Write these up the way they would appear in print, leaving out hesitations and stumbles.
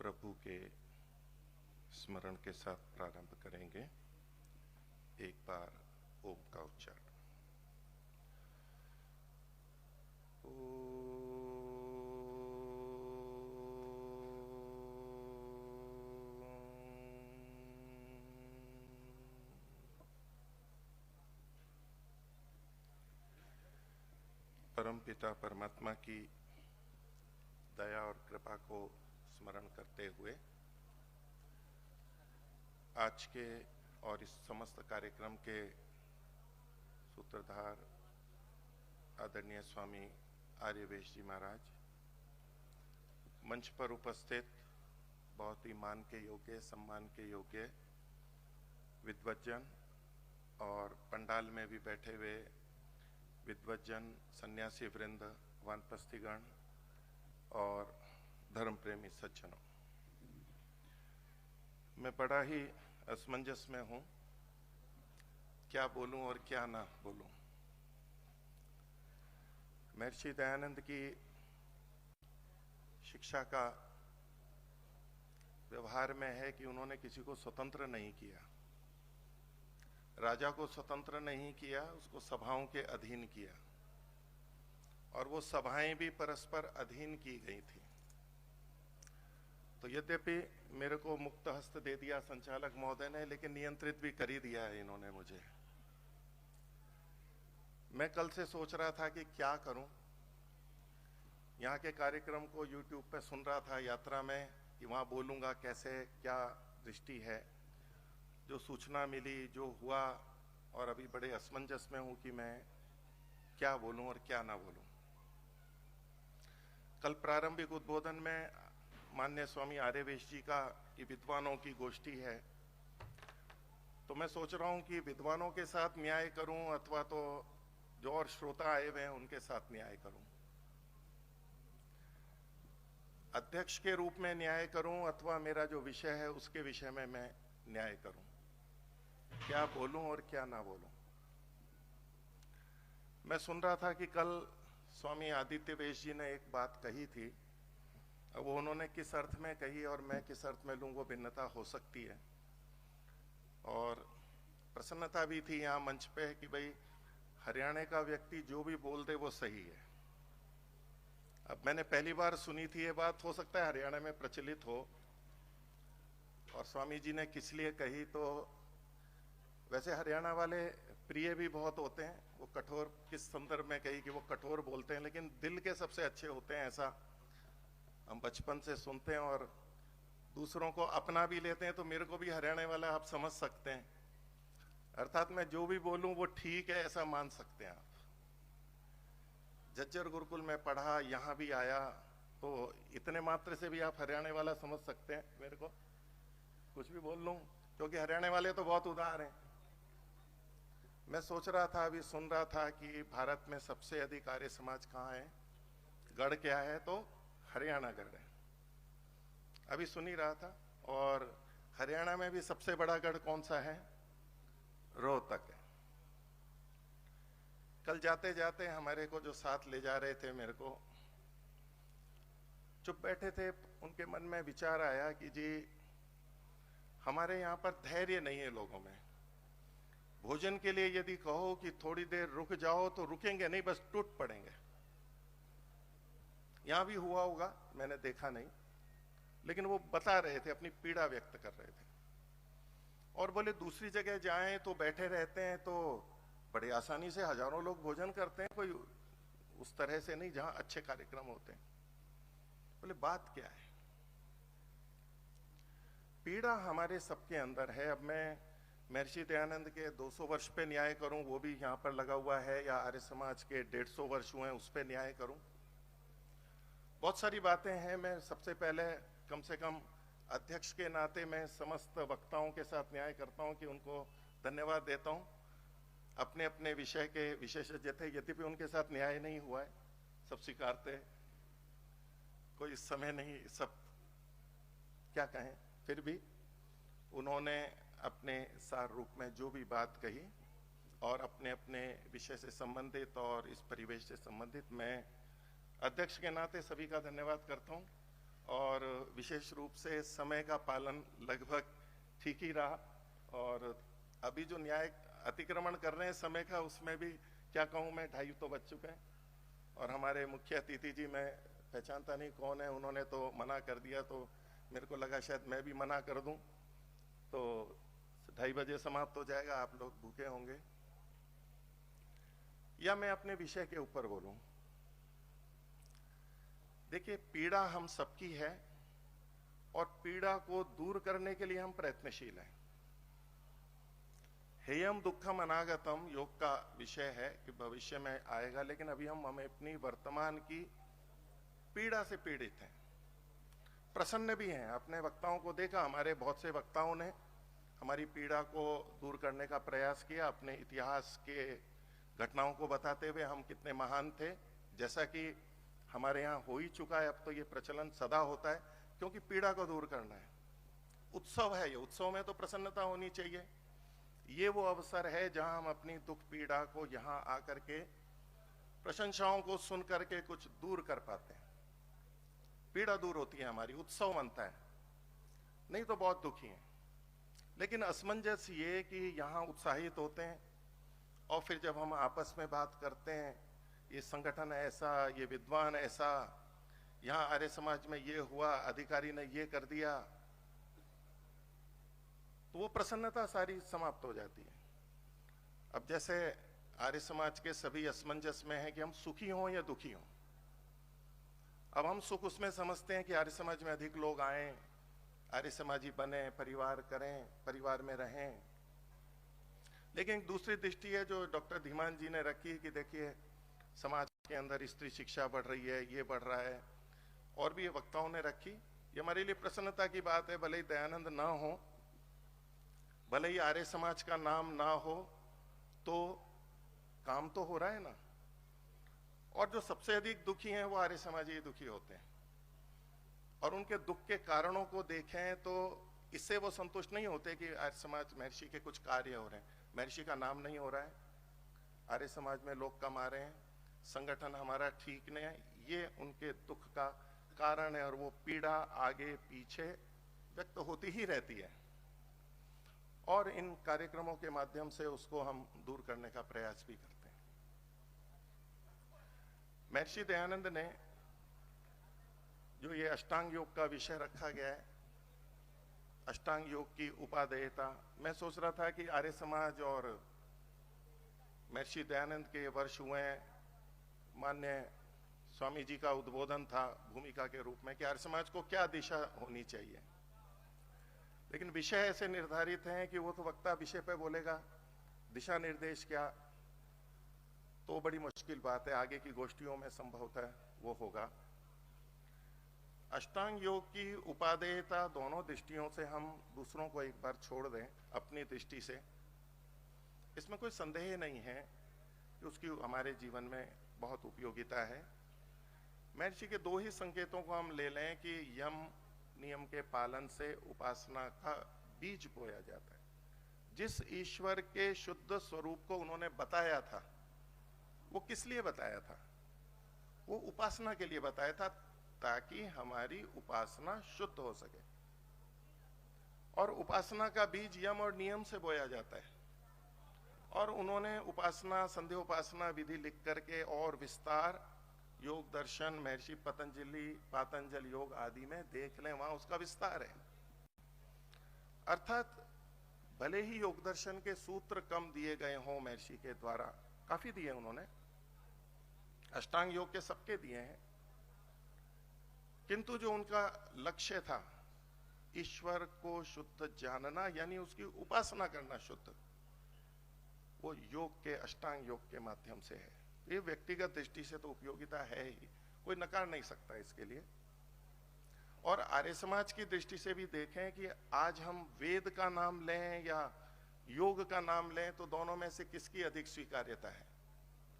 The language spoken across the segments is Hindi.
प्रभु के स्मरण के साथ प्रारंभ करेंगे। एक बार ओम का उच्चारण। परम पिता परमात्मा की दया और कृपा को स्मरण करते हुए आज के और इस समस्त कार्यक्रम के सूत्रधार आदरणीय स्वामी आर्यवेश जी महाराज, मंच पर उपस्थित बहुत ही मान के योग्य, सम्मान के योग्य विद्वज्जन और पंडाल में भी बैठे हुए विद्वज्जन, सन्यासी वृंद, वानप्रस्थीगण और धर्म प्रेमी सज्जनों, मैं बड़ा ही असमंजस में हूं, क्या बोलूं और क्या ना बोलूं। महर्षि दयानंद की शिक्षा का व्यवहार में है कि उन्होंने किसी को स्वतंत्र नहीं किया, राजा को स्वतंत्र नहीं किया, उसको सभाओं के अधीन किया और वो सभाएं भी परस्पर अधीन की गई थी। तो यद्यपि मेरे को मुक्त हस्त दे दिया संचालक महोदय ने, लेकिन नियंत्रित भी कर ही दिया है इन्होंने मुझे। मैं कल से सोच रहा था कि क्या करूं। यहाँ के कार्यक्रम को YouTube पे सुन रहा था यात्रा में कि वहां बोलूंगा कैसे, क्या दृष्टि है। जो सूचना मिली, जो हुआ, और अभी बड़े असमंजस में हूं कि मैं क्या बोलूं और क्या ना बोलूं। कल प्रारंभिक उद्बोधन में माननीय स्वामी आर्यवेश जी का कि विद्वानों की गोष्ठी है, तो मैं सोच रहा हूं कि विद्वानों के साथ न्याय करूं अथवा तो जो और श्रोता आए हुए हैं उनके साथ न्याय करूं, अध्यक्ष के रूप में न्याय करूं अथवा मेरा जो विषय है उसके विषय में मैं न्याय करूं, क्या बोलूं और क्या ना बोलूं। मैं सुन रहा था कि कल स्वामी आदित्य वेश जी ने एक बात कही थी, अब वो उन्होंने किस अर्थ में कही और मैं किस अर्थ में लूं वो भिन्नता हो सकती है। और प्रसन्नता भी थी यहाँ मंच पे कि भाई हरियाणा का व्यक्ति जो भी बोल दे वो सही है। अब मैंने पहली बार सुनी थी ये बात, हो सकता है हरियाणा में प्रचलित हो, और स्वामी जी ने किस लिए कही। तो वैसे हरियाणा वाले प्रिय भी बहुत होते हैं, वो कठोर किस संदर्भ में कही कि वो कठोर बोलते हैं लेकिन दिल के सबसे अच्छे होते हैं, ऐसा हम बचपन से सुनते हैं और दूसरों को अपना भी लेते हैं। तो मेरे को भी हरियाणा वाला आप समझ सकते हैं, अर्थात मैं जो भी बोलूं वो ठीक है ऐसा मान सकते हैं आप। जज्जर गुरुकुल में पढ़ा, यहां भी आया, तो इतने मात्र से भी आप हरियाणा वाला समझ सकते हैं मेरे को, कुछ भी बोल लूं, क्योंकि हरियाणा वाले तो बहुत उदार हैं। मैं सोच रहा था, अभी सुन रहा था कि भारत में सबसे अधिक आर्य समाज कहाँ है, गढ़ क्या है, तो हरियाणा गढ़ है। अभी सुन ही रहा था, और हरियाणा में भी सबसे बड़ा गढ़ कौन सा है, रोहतक है। कल जाते जाते हमारे को जो साथ ले जा रहे थे, मेरे को चुप बैठे थे, उनके मन में विचार आया कि जी हमारे यहाँ पर धैर्य नहीं है लोगों में। भोजन के लिए यदि कहो कि थोड़ी देर रुक जाओ तो रुकेंगे नहीं, बस टूट पड़ेंगे। यहां भी हुआ होगा, मैंने देखा नहीं, लेकिन वो बता रहे थे, अपनी पीड़ा व्यक्त कर रहे थे। और बोले दूसरी जगह जाएं तो बैठे रहते हैं तो बड़े आसानी से हजारों लोग भोजन करते हैं, कोई उस तरह से नहीं जहां अच्छे कार्यक्रम होते हैं। बोले बात क्या है, पीड़ा हमारे सबके अंदर है। अब मैं महर्षि दयानंद के 200 वर्ष पे न्याय करूं, वो भी यहां पर लगा हुआ है, या आर्य समाज के 150 वर्ष हुए हैं उस पे न्याय करूं, बहुत सारी बातें हैं। मैं सबसे पहले कम से कम अध्यक्ष के नाते मैं समस्त वक्ताओं के साथ न्याय करता हूं कि उनको धन्यवाद देता हूं, अपने अपने विषय के विशेषज्ञ थे, यद्यपि उनके साथ न्याय नहीं हुआ है, सब स्वीकारते, कोई इस समय नहीं, सब क्या कहें, फिर भी उन्होंने अपने सार रूप में जो भी बात कही और अपने अपने विषय से संबंधित और इस परिवेश से संबंधित, मैं अध्यक्ष के नाते सभी का धन्यवाद करता हूं। और विशेष रूप से समय का पालन लगभग ठीक ही रहा। और अभी जो न्याय अतिक्रमण कर रहे हैं समय का, उसमें भी क्या कहूँ मैं, 2:30 तो बज चुके हैं। और हमारे मुख्य अतिथि जी, मैं पहचानता नहीं कौन है, उन्होंने तो मना कर दिया, तो मेरे को लगा शायद मैं भी मना कर दूं, तो 2:30 बजे समाप्त हो जाएगा, आप लोग भूखे होंगे। या मैं अपने विषय के ऊपर बोलूं। देखिए, पीड़ा हम सबकी है और पीड़ा को दूर करने के लिए हम प्रयत्नशील हैं। हेयम दुखम अनागतम योग का विषय है कि भविष्य में आएगा, लेकिन अभी हम अपनी वर्तमान की पीड़ा से पीड़ित हैं। प्रसन्न भी हैं। अपने वक्ताओं को देखा, हमारे बहुत से वक्ताओं ने हमारी पीड़ा को दूर करने का प्रयास किया, अपने इतिहास के घटनाओं को बताते हुए हम कितने महान थे, जैसा कि हमारे यहाँ हो ही चुका है। अब तो ये प्रचलन सदा होता है, क्योंकि पीड़ा को दूर करना है। उत्सव है ये, उत्सव में तो प्रसन्नता होनी चाहिए। ये वो अवसर है जहां हम अपनी दुख पीड़ा को यहां आकर के प्रशंसाओं को सुन करके कुछ दूर कर पाते हैं। पीड़ा दूर होती है हमारी, उत्सव बनता है, नहीं तो बहुत दुखी हैं। लेकिन असमंजस ये कि यहां उत्साहित होते हैं और फिर जब हम आपस में बात करते हैं, ये संगठन ऐसा, ये विद्वान ऐसा, यहां आर्य समाज में ये हुआ, अधिकारी ने ये कर दिया, तो वो प्रसन्नता सारी समाप्त हो जाती है। अब जैसे आर्य समाज के सभी असमंजस में है कि हम सुखी हों या दुखी हों। अब हम सुख उसमें समझते हैं कि आर्य समाज में अधिक लोग आएं, आर्य समाजी बने, परिवार करें, परिवार में रहें। लेकिन एक दूसरी दृष्टि है जो डॉक्टर धीमान जी ने रखी कि देखिए, समाज के अंदर स्त्री शिक्षा बढ़ रही है, ये बढ़ रहा है, और भी वक्ताओं ने रखी। ये हमारे लिए प्रसन्नता की बात है। भले ही दयानंद ना हो, भले ही आर्य समाज का नाम ना हो, तो काम तो हो रहा है ना। और जो सबसे अधिक दुखी हैं वो आर्य समाजी दुखी होते हैं, और उनके दुख के कारणों को देखें तो इससे वो संतुष्ट नहीं होते कि आर्य समाज महर्षि के कुछ कार्य हो रहे हैं, महर्षि का नाम नहीं हो रहा है, आर्य समाज में लोग कमा रहे हैं, संगठन हमारा ठीक नहीं है। ये उनके दुख का कारण है, और वो पीड़ा आगे पीछे व्यक्त होती ही रहती है, और इन कार्यक्रमों के माध्यम से उसको हम दूर करने का प्रयास भी करते हैं। महर्षि दयानंद ने जो ये अष्टांग योग का विषय रखा गया है, अष्टांग योग की उपादेयता, मैं सोच रहा था कि आर्य समाज और महर्षि दयानंद के वर्ष हुए, मान्य स्वामी जी का उद्बोधन था भूमिका के रूप में कि आर्य समाज को क्या दिशा होनी चाहिए। लेकिन विषय ऐसे निर्धारित हैं कि वो तो वक्ता विषय पे बोलेगा, दिशा निर्देश क्या, तो बड़ी मुश्किल बात है। आगे की गोष्ठियों में संभवतः वो होगा। अष्टांग योग की उपादेयता, दोनों दृष्टियों से हम दूसरों को एक बार छोड़ दें अपनी दृष्टि से, इसमें कोई संदेह नहीं है कि उसकी हमारे जीवन में बहुत उपयोगिता है। महर्षि के दो ही संकेतों को हम ले लें कि यम नियम के पालन से उपासना का बीज बोया जाता है। जिस ईश्वर के शुद्ध स्वरूप को उन्होंने बताया था, वो किस लिए बताया था? वो उपासना के लिए बताया था, ताकि हमारी उपासना शुद्ध हो सके। और उपासना का बीज यम और नियम से बोया जाता है, और उन्होंने उपासना, संध्या उपासना विधि लिख करके और विस्तार योग दर्शन, महर्षि पातंजल योग आदि में देख लें, वहां उसका विस्तार है। अर्थात भले ही योग दर्शन के सूत्र कम दिए गए हों महर्षि के द्वारा, काफी दिए उन्होंने, अष्टांग योग के सबके दिए हैं, किंतु जो उनका लक्ष्य था ईश्वर को शुद्ध जानना, यानी उसकी उपासना करना शुद्ध, वो योग के, अष्टांग योग के माध्यम से है। ये व्यक्तिगत दृष्टि से तो उपयोगिता है ही, कोई नकार नहीं सकता इसके लिए। और आर्य समाज की दृष्टि से भी देखें कि आज हम वेद का नाम लें या योग का नाम लें, तो दोनों में से किसकी अधिक स्वीकार्यता है?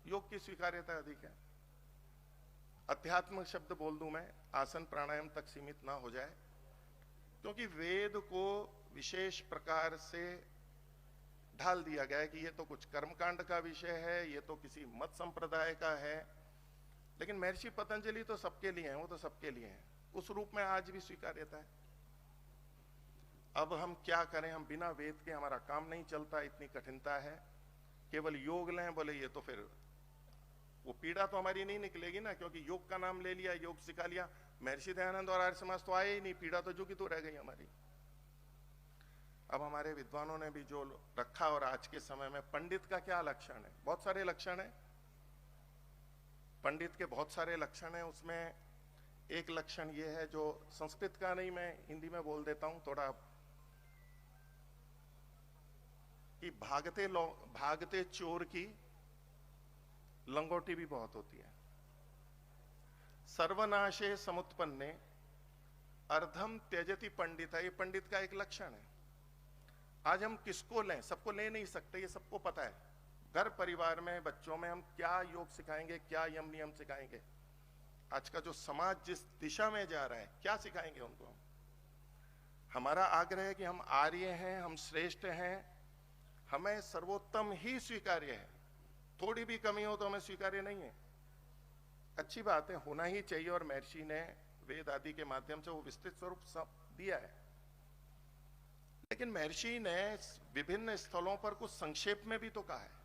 योग की स्वीकार्यता अधिक है। अध्यात्म शब्द बोल दूं मैं, आसन प्राणायाम तक सीमित ना हो जाए, क्योंकि वेद को विशेष प्रकार से ढाल दिया गया है कि ये तो कुछ कर्मकांड का विषय है, ये तो किसी मत संप्रदाय का है। लेकिन महर्षि पतंजलि तो सबके लिए हैं, वो तो सबके लिए हैं। उस रूप में आज भी स्वीकार्यता है। अब हम क्या करें, हम बिना वेद के हमारा काम नहीं चलता, इतनी कठिनता है। केवल योग लें बोले ये तो फिर वो पीड़ा तो हमारी नहीं निकलेगी ना, क्योंकि योग का नाम ले लिया, योग सिखा लिया, महर्षि दयानंद और आर्य समाज तो आए ही नहीं, पीड़ा तो जो की तो रह गई हमारी। अब हमारे विद्वानों ने भी जो रखा, और आज के समय में पंडित का क्या लक्षण है, बहुत सारे लक्षण है, पंडित के बहुत सारे लक्षण है। उसमें एक लक्षण ये है जो संस्कृत का नहीं, मैं हिंदी में बोल देता हूं थोड़ा, कि भागते चोर की लंगोटी भी बहुत होती है। सर्वनाशे समुत्पन्ने अर्धम त्यजति पंडित, ये पंडित का एक लक्षण है। आज हम किसको लें, सबको ले नहीं सकते, ये सबको पता है। घर परिवार में बच्चों में हम क्या योग सिखाएंगे, क्या यम नियम सिखाएंगे, आज का जो समाज जिस दिशा में जा रहा है, क्या सिखाएंगे उनको हम? हमारा आग्रह है कि हम आर्य हैं, हम श्रेष्ठ हैं, हमें सर्वोत्तम ही स्वीकार्य है। थोड़ी भी कमी हो तो हमें स्वीकार्य नहीं है। अच्छी बात है, होना ही चाहिए, और महर्षि ने वेद आदि के माध्यम से वो विस्तृत स्वरूप सब दिया है। लेकिन महर्षि ने विभिन्न स्थलों पर कुछ संक्षेप में भी तो कहा है।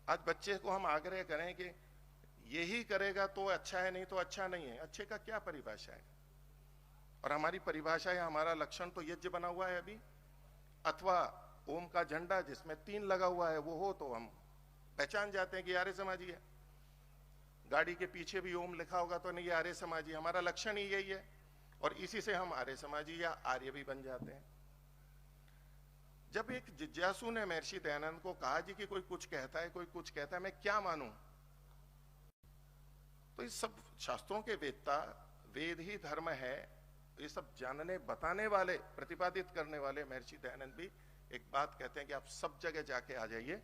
आज बच्चे को हम आग्रह करें कि यही करेगा तो अच्छा है, नहीं तो अच्छा नहीं है, अच्छे का क्या परिभाषा है? और हमारी परिभाषा है, हमारा लक्षण तो यज्ञ बना हुआ है अभी, अथवा ओम का झंडा जिसमें 3 लगा हुआ है वो हो तो हम पहचान जाते हैं कि आर्य समाजी है। गाड़ी के पीछे भी ओम लिखा होगा तो नहीं, आर्य समाजी, हमारा लक्षण ही यही है, और इसी से हम आर्य समाजी या आर्य भी बन जाते हैं। जब एक जिज्ञासु ने महर्षि दयानंद को कहा जी कि कोई कुछ कहता है, कोई कुछ कहता है, मैं क्या मानूं? तो इस सब शास्त्रों के वेदता, वेद ही धर्म है, ये सब जानने बताने वाले, प्रतिपादित करने वाले महर्षि दयानंद भी एक बात कहते हैं कि आप सब जगह जाके आ जाइए,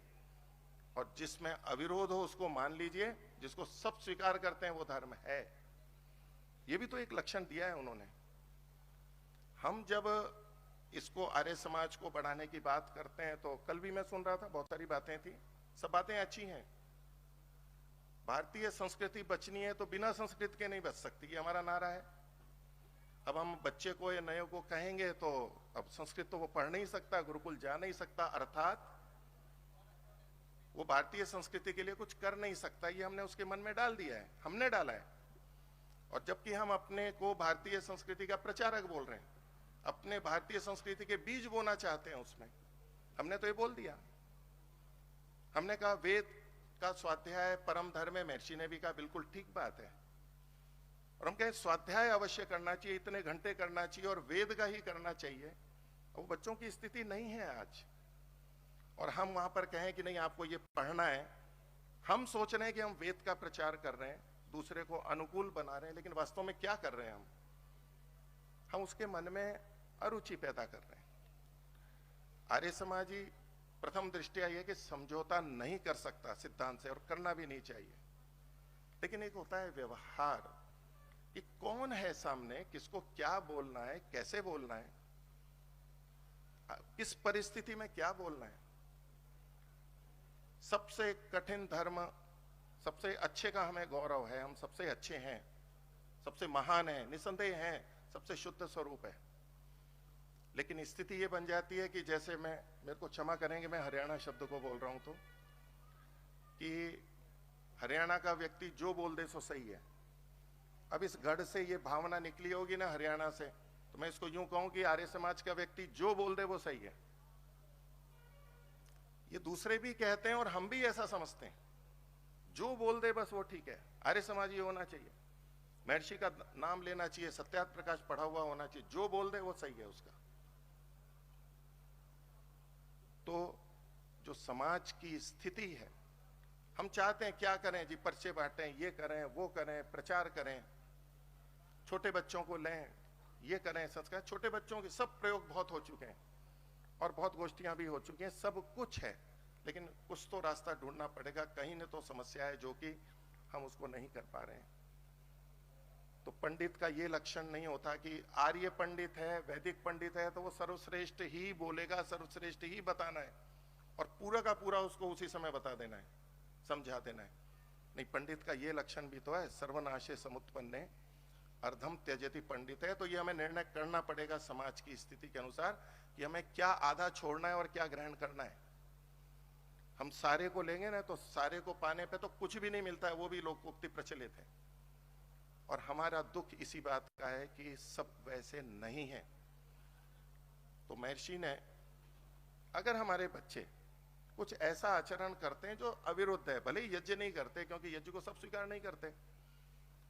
और जिसमें अविरोध हो उसको मान लीजिए, जिसको सब स्वीकार करते हैं वो धर्म है। ये भी तो एक लक्षण दिया है उन्होंने। हम जब इसको आर्य समाज को बढ़ाने की बात करते हैं तो कल भी मैं सुन रहा था, बहुत सारी बातें थी, सब बातें अच्छी हैं। भारतीय संस्कृति बचनी है तो बिना संस्कृत के नहीं बच सकती, ये हमारा नारा है। अब हम बच्चे को या नए को कहेंगे तो अब संस्कृत तो वो पढ़ नहीं सकता, गुरुकुल जा नहीं सकता, अर्थात वो भारतीय संस्कृति के लिए कुछ कर नहीं सकता, ये हमने उसके मन में डाल दिया है, हमने डाला है। और जबकि हम अपने को भारतीय संस्कृति का प्रचारक बोल रहे हैं, अपने भारतीय संस्कृति के बीज बोना चाहते हैं उसमें, हमने तो ये बोल दिया। हमने कहा वेद का स्वाध्याय परम धर्म है, महर्षि ने भी कहा बिल्कुल ठीक बात है, और हम कहें स्वाध्याय अवश्य करना चाहिए, इतने घंटे करना चाहिए, और वेद का ही करना चाहिए। वो बच्चों की स्थिति नहीं है आज, और हम वहां पर कहें कि नहीं आपको ये पढ़ना है। हम सोच रहे हैं कि हम वेद का प्रचार कर रहे हैं, दूसरे को अनुकूल बना रहे हैं, लेकिन वास्तव में क्या कर रहे हैं हम उसके मन में अरुचि पैदा कर रहे हैं। आर्य समाजी प्रथम दृष्टया यह कि समझौता नहीं कर सकता सिद्धांत से, और करना भी नहीं चाहिए। लेकिन एक होता है व्यवहार, कि कौन है सामने, किसको क्या बोलना है, कैसे बोलना है, किस परिस्थिति में क्या बोलना है। सबसे कठिन धर्म, सबसे अच्छे का हमें गौरव है, हम सबसे अच्छे हैं, सबसे महान है, निसंदेह हैं, सबसे शुद्ध स्वरूप है। लेकिन स्थिति ये बन जाती है कि जैसे मेरे को क्षमा करेंगे, मैं हरियाणा शब्द को बोल रहा हूं तो, कि हरियाणा का व्यक्ति जो बोल दे सो सही है। अब इस गढ़ से ये भावना निकली होगी ना हरियाणा से, तो मैं इसको यूं कहूं कि आर्य समाज का व्यक्ति जो बोल दे वो सही है। ये दूसरे भी कहते हैं और हम भी ऐसा समझते हैं, जो बोल दे बस वो ठीक है। आर्य समाज ये होना चाहिए, महर्षि का नाम लेना चाहिए, सत्यार्थ प्रकाश पढ़ा हुआ होना चाहिए, जो बोल दे वो सही है उसका। तो जो समाज की स्थिति है, हम चाहते हैं क्या करें जी, पर्चे बांटें, ये करें, वो करें, प्रचार करें, छोटे बच्चों को लें, ये करें, संस्कार। छोटे बच्चों के सब प्रयोग बहुत हो चुके हैं और बहुत गोष्ठियां भी हो चुकी हैं, सब कुछ है, लेकिन कुछ तो रास्ता ढूंढना पड़ेगा। कहीं न तो समस्या है जो कि हम उसको नहीं कर पा रहे हैं। तो पंडित का ये लक्षण नहीं होता कि आर्य पंडित है, वैदिक पंडित है तो वो सर्वश्रेष्ठ ही बोलेगा, सर्वश्रेष्ठ ही बताना है और पूरा का पूरा उसको उसी समय बता देना है, समझा देना है। नहीं, पंडित का ये लक्षण भी तो है, सर्वनाशे समुत्पन्ने अर्धम त्यजति पंडित है। तो ये हमें निर्णय करना पड़ेगा समाज की स्थिति के अनुसार कि हमें क्या आधा छोड़ना है और क्या ग्रहण करना है। हम सारे को लेंगे ना तो सारे को पाने पे तो कुछ भी नहीं मिलता है, वो भी लोकोक्ति प्रचलित है। और हमारा दुख इसी बात का है कि सब वैसे नहीं है। तो महर्षि ने, अगर हमारे बच्चे कुछ ऐसा आचरण करते हैं जो अविरुद्ध है, भले ही यज्ञ नहीं करते, क्योंकि यज्ञ को सब स्वीकार नहीं करते,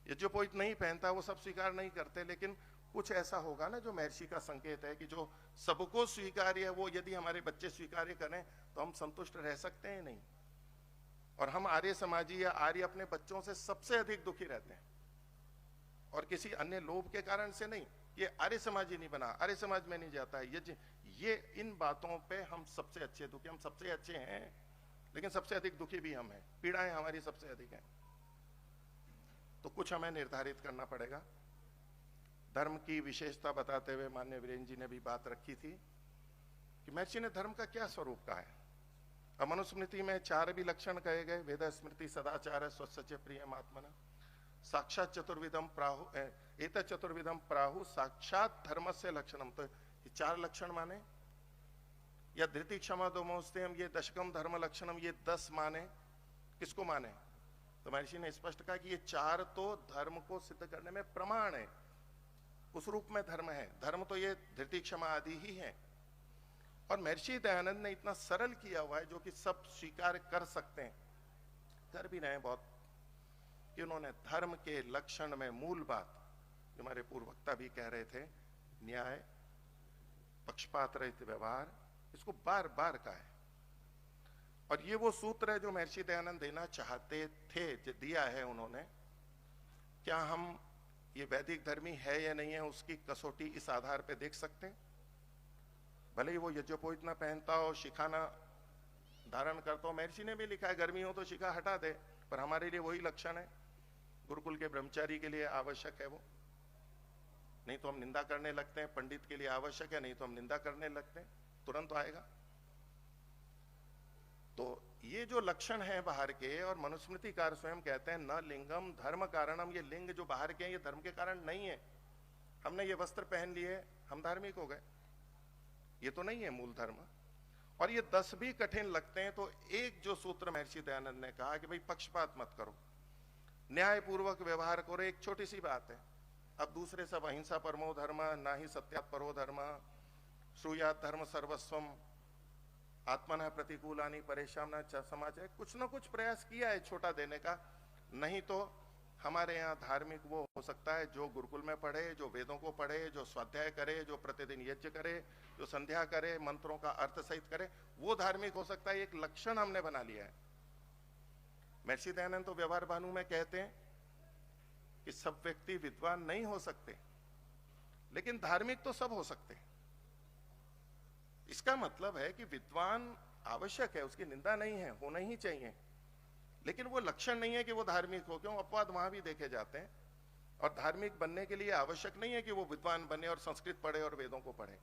यज्ञोपवीत नहीं पहनता वो सब स्वीकार नहीं करते, लेकिन कुछ ऐसा होगा ना जो महर्षि का संकेत है कि जो सबको स्वीकार्य है वो यदि हमारे बच्चे स्वीकार्य करें तो हम संतुष्ट रह सकते हैं नहीं। और हम आर्य समाजी या आर्य अपने बच्चों से सबसे अधिक दुखी रहते हैं, और किसी अन्य लोभ के कारण से नहीं। ये आर्य समाजी नहीं बना, आर्य समाज में नहीं जाता है ये इन बातों पे हम सबसे अच्छे दुखी, हम सबसे अच्छे हैं लेकिन सबसे अधिक दुखी भी हम हैं, पीड़ाएं हमारी सबसे अधिक हैं। तो कुछ हमें निर्धारित करना पड़ेगा। धर्म की विशेषता बताते हुए माननीय वीरेंद्र जी ने भी बात रखी थी कि महर्षि ने धर्म का क्या स्वरूप कहा है। अब मनुस्मृति में 4 भी लक्षण कहे गए, वेद स्मृति सदाचार स्वस्य प्रिय आत्मना, साक्षात चतुर्विधम प्राहु, एत चतुर्विधम प्राहु साक्षात धर्म से लक्षणम। तो ये 4 लक्षण माने, या धृति क्षमा दोमोस्ते हम ये दशकम धर्म लक्षणम, ये 10 माने, किसको माने? तो महर्षि ने स्पष्ट कहा कि ये 4 तो धर्म को सिद्ध करने में प्रमाण है, उस रूप में धर्म है। धर्म तो ये धृति क्षमा आदि ही है। और महर्षि दयानंद ने इतना सरल किया हुआ है जो कि सब स्वीकार कर सकते हैं, कर भी रहे बहुत, कि उन्होंने धर्म के लक्षण में मूल बात जो हमारे पूर्व वक्ता भी कह रहे थे, न्याय, पक्षपात रहित व्यवहार, इसको बार बार कहा है। और ये वो सूत्र है जो महर्षि दयानंद देना चाहते थे, जो दिया है उन्होंने। क्या हम ये वैदिक धर्मी है या नहीं है उसकी कसौटी इस आधार पे देख सकते हैं। भले ही वो यज्ञोपवीत ना पहनता हो, शिखा ना धारण करता हो, महर्षि ने भी लिखा है गर्मी हो तो शिखा हटा दे, पर हमारे लिए वही लक्षण है, गुरुकुल के ब्रह्मचारी के लिए आवश्यक है वो। नहीं तो हम निंदा करने लगते हैं, पंडित के लिए आवश्यक है, नहीं तो हम निंदा करने लगते हैं, तुरंत आएगा। तो ये जो लक्षण है बाहर के, और मनुस्मृतिकार स्वयं कहते हैं न लिंगम धर्म कारणम, ये लिंग जो बाहर के हैं ये धर्म के कारण नहीं है। हमने ये वस्त्र पहन लिए हम धार्मिक हो गए, ये तो नहीं है मूल धर्म। और ये 10 भी कठिन लगते हैं, तो एक जो सूत्र महर्षि दयानंद ने कहा कि भाई पक्षपात मत करो, न्यायपूर्वक व्यवहार करो, एक छोटी सी बात है। अब दूसरे सब अहिंसा परमो धर्म, ना ही सत्यात परो धर्म, श्रूयात धर्म सर्वस्वम, आत्मन प्रतिकूलानी परेशान न समाज है, कुछ ना कुछ प्रयास किया है छोटा देने का। नहीं तो हमारे यहाँ धार्मिक वो हो सकता है जो गुरुकुल में पढ़े, जो वेदों को पढ़े, जो स्वाध्याय करे, जो प्रतिदिन यज्ञ करे, जो संध्या करे, मंत्रों का अर्थ सहित करे, वो धार्मिक हो सकता है। एक लक्षण हमने बना लिया है। महर्षि दयानंद तो व्यवहार भानु में कहते हैं कि सब व्यक्ति विद्वान नहीं हो सकते, लेकिन धार्मिक तो सब हो सकते हैं। इसका मतलब है कि विद्वान आवश्यक है, उसकी निंदा नहीं है, होना ही चाहिए, लेकिन वो लक्षण नहीं है कि वो धार्मिक हो। क्यों? अपवाद वहां भी देखे जाते हैं। और धार्मिक बनने के लिए आवश्यक नहीं है कि वो विद्वान बने और संस्कृत पढ़े और वेदों को पढ़े।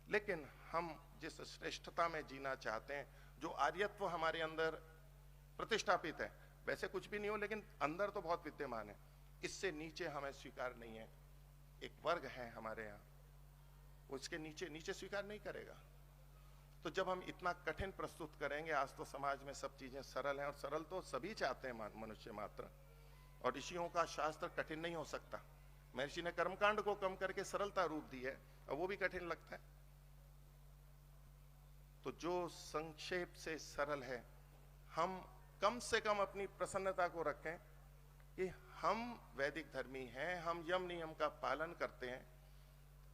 लेकिन हम जिस श्रेष्ठता में जीना चाहते हैं, जो आर्यत्व हमारे अंदर प्रतिष्ठापित है, वैसे कुछ भी नहीं हो लेकिन अंदर तो बहुत विद्यमान है, इससे नीचे हमें स्वीकार नहीं है। एक वर्ग है हमारे यहाँ, उसके नीचे नीचे स्वीकार नहीं करेगा। तो जब हम इतना कठिन प्रस्तुत करेंगे, आज तो समाज में सब चीजें सरल हैं, और सरल तो सभी चाहते हैं मनुष्य मात्र, और ऋषियों का शास्त्र कठिन नहीं हो सकता। महर्षि ने कर्मकांड को कम करके सरलता रूप दी है, और वो भी कठिन लगता है। तो जो संक्षेप से सरल है, हम कम से कम अपनी प्रसन्नता को रखें कि हम वैदिक धर्मी हैं, हम यम नियम का पालन करते हैं,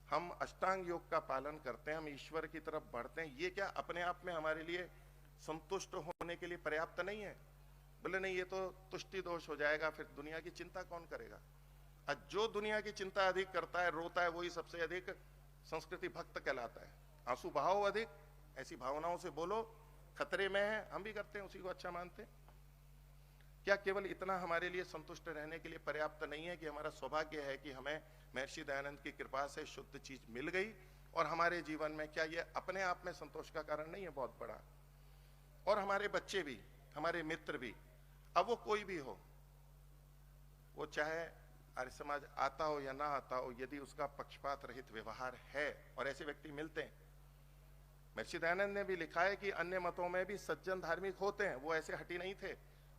हम अष्टांग योग का पालन करते हैं, हम ईश्वर की तरफ बढ़ते हैं। ये क्या अपने आप में हमारे लिए संतुष्ट होने के लिए पर्याप्त नहीं है? बोले नहीं, ये तो तुष्टि दोष हो जाएगा, फिर दुनिया की चिंता कौन करेगा? आज जो दुनिया की चिंता अधिक करता है, रोता है, वही सबसे अधिक संस्कृति भक्त कहलाता है। आंसू बहाओ अधिक, ऐसी भावनाओं से बोलो, खतरे में है, हम भी करते हैं, उसी को अच्छा मानते हैं। क्या केवल इतना हमारे लिए संतुष्ट रहने के लिए पर्याप्त नहीं है कि हमारा सौभाग्य है कि हमें महर्षि दयानंद की कृपा से शुद्ध चीज मिल गई, और हमारे जीवन में क्या ये अपने आप में संतोष का कारण नहीं है बहुत बड़ा? और हमारे बच्चे भी, हमारे मित्र भी, अब वो कोई भी हो, वो चाहे आर्य समाज आता हो या ना आता हो, यदि उसका पक्षपात रहित व्यवहार है, और ऐसे व्यक्ति मिलते हैं। महर्षि दयानंद ने भी लिखा है कि अन्य मतों में भी सज्जन धार्मिक होते हैं, वो ऐसे हटी नहीं थे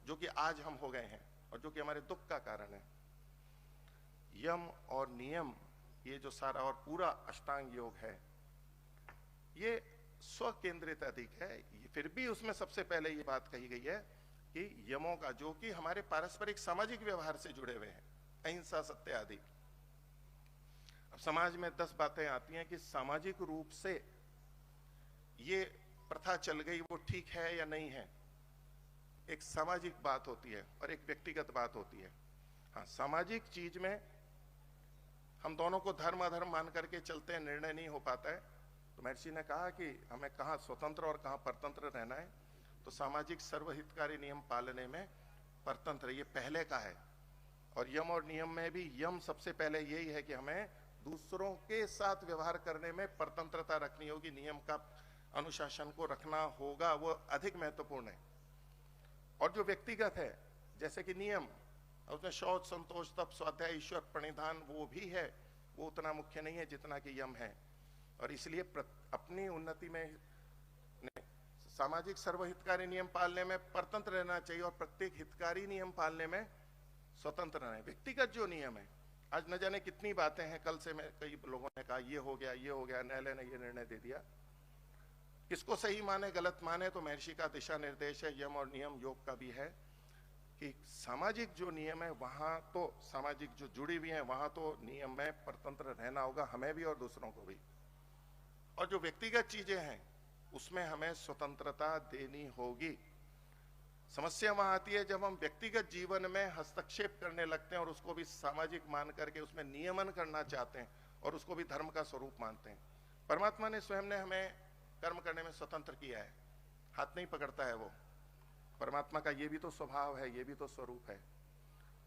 जो कि आज हम हो गए हैं और जो कि हमारे दुख का कारण है। यम और नियम, ये जो सारा और पूरा अष्टांग योग है, ये स्व केंद्रित अधिक है। फिर भी उसमें सबसे पहले ये बात कही गई है कि यमों का, जो कि हमारे पारस्परिक सामाजिक व्यवहार से जुड़े हुए हैं, अहिंसा, सत्य आदि। अब समाज में 10 बातें आती हैं कि सामाजिक रूप से ये प्रथा चल गई, वो ठीक है या नहीं है। एक सामाजिक बात होती है और एक व्यक्तिगत बात होती है। हाँ, सामाजिक चीज में हम दोनों को धर्म अधर्म मान करके चलते हैं, निर्णय नहीं हो पाता है। तो महर्षि ने कहा कि हमें कहाँ स्वतंत्र और कहाँ परतंत्र रहना है। तो सामाजिक सर्वहितकारी नियम पालने में परतंत्र ये पहले का है। और यम और नियम में भी यम सबसे पहले यही है कि हमें दूसरों के साथ व्यवहार करने में परतंत्रता रखनी होगी, नियम का अनुशासन को रखना होगा, वो अधिक महत्वपूर्ण है। और जो व्यक्तिगत है, जैसे कि नियम, उसमें शौच, संतोष, तप, स्वाध्याय, ईश्वर प्रणिधान, वो भी है, वो उतना मुख्य नहीं है जितना कि यम है। और इसलिए अपनी उन्नति में सामाजिक सर्वहितकारी नियम पालने में परतंत्र रहना चाहिए और प्रत्येक हितकारी नियम पालने में स्वतंत्र रहना है। व्यक्तिगत जो नियम है, आज न जाने कितनी बातें हैं, कल से मैं कई लोगों ने कहा ये हो गया, न्यायालय ने ये निर्णय दे दिया। किसको सही माने गलत माने, तो महर्षि का दिशा निर्देश है, यम और नियम योग का भी है, कि सामाजिक जो नियम है वहां तो सामाजिक जो जुड़ी हुई है वहां तो नियम में परतंत्र रहना होगा, हमें भी और दूसरों को भी। और जो व्यक्तिगत चीजें हैं उसमें हमें स्वतंत्रता देनी होगी। समस्या वहां आती है जब हम व्यक्तिगत जीवन में हस्तक्षेप करने लगते हैं और उसको भी सामाजिक मान करके उसमें नियमन करना चाहते हैं और उसको भी धर्म का स्वरूप मानते हैं। परमात्मा ने स्वयं ने हमें कर्म करने में स्वतंत्र किया है, हाथ नहीं पकड़ता है वो। परमात्मा का ये भी तो स्वभाव है, ये भी तो स्वरूप है।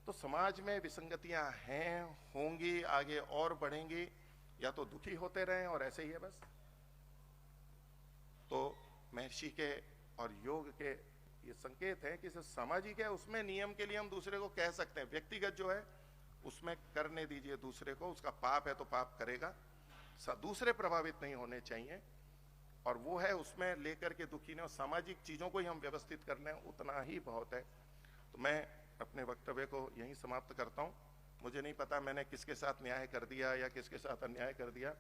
तो समाज में विसंगतियां हैं, होंगी, आगे और बढ़ेंगी, या तो दुखी होते रहें और ऐसे ही है बस। तो महर्षि के और योग के ये संकेत है कि सामाजिक है उसमें नियम के लिए हम दूसरे को कह सकते हैं, व्यक्तिगत जो है उसमें करने दीजिए दूसरे को, उसका पाप है तो पाप करेगा, दूसरे प्रभावित नहीं होने चाहिए, और वो है उसमें लेकर के दुखी ने, और सामाजिक चीजों को ही हम व्यवस्थित कर लें उतना ही बहुत है। तो मैं अपने वक्तव्य को यहीं समाप्त करता हूं। मुझे नहीं पता मैंने किसके साथ न्याय कर दिया या किसके साथ अन्याय कर दिया।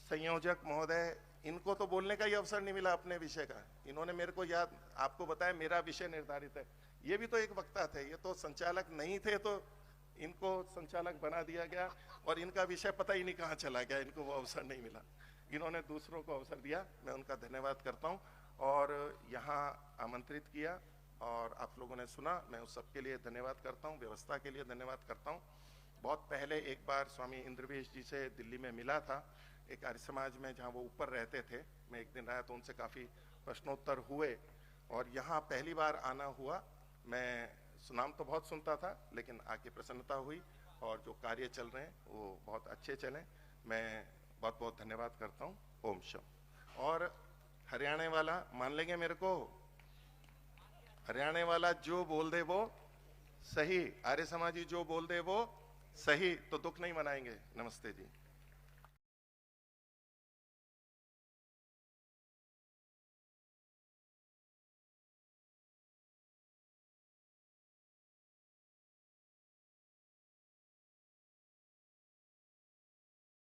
संयोजक महोदय, इनको तो बोलने का ही अवसर नहीं मिला अपने विषय का। इन्होंने मेरे को याद आपको बताया मेरा विषय निर्धारित है, ये भी तो एक वक्ता थे, ये तो संचालक नहीं थे तो इनको संचालक बना दिया गया और इनका विषय पता ही नहीं कहाँ चला गया, इनको वो अवसर नहीं मिला। इन्होंने दूसरों को अवसर दिया, मैं उनका धन्यवाद करता हूँ। और यहाँ आमंत्रित किया और आप लोगों ने सुना, मैं उस सबके लिए धन्यवाद करता हूँ, व्यवस्था के लिए धन्यवाद करता हूँ। बहुत पहले एक बार स्वामी इंद्रवेश जी से दिल्ली में मिला था, एक आर्य समाज में जहाँ वो ऊपर रहते थे, मैं एक दिन आया तो उनसे काफ़ी प्रश्नोत्तर हुए, और यहाँ पहली बार आना हुआ। मैं नाम तो बहुत सुनता था लेकिन आके प्रसन्नता हुई, और जो कार्य चल रहे हैं वो बहुत अच्छे चलें। मैं बहुत बहुत धन्यवाद करता हूँ। ओम शम। और हरियाणा वाला मान लेंगे मेरे को, हरियाणा वाला जो बोल दे वो सही, आर्य समाजी जो बोल दे वो सही, तो दुख नहीं मनाएंगे। नमस्ते जी।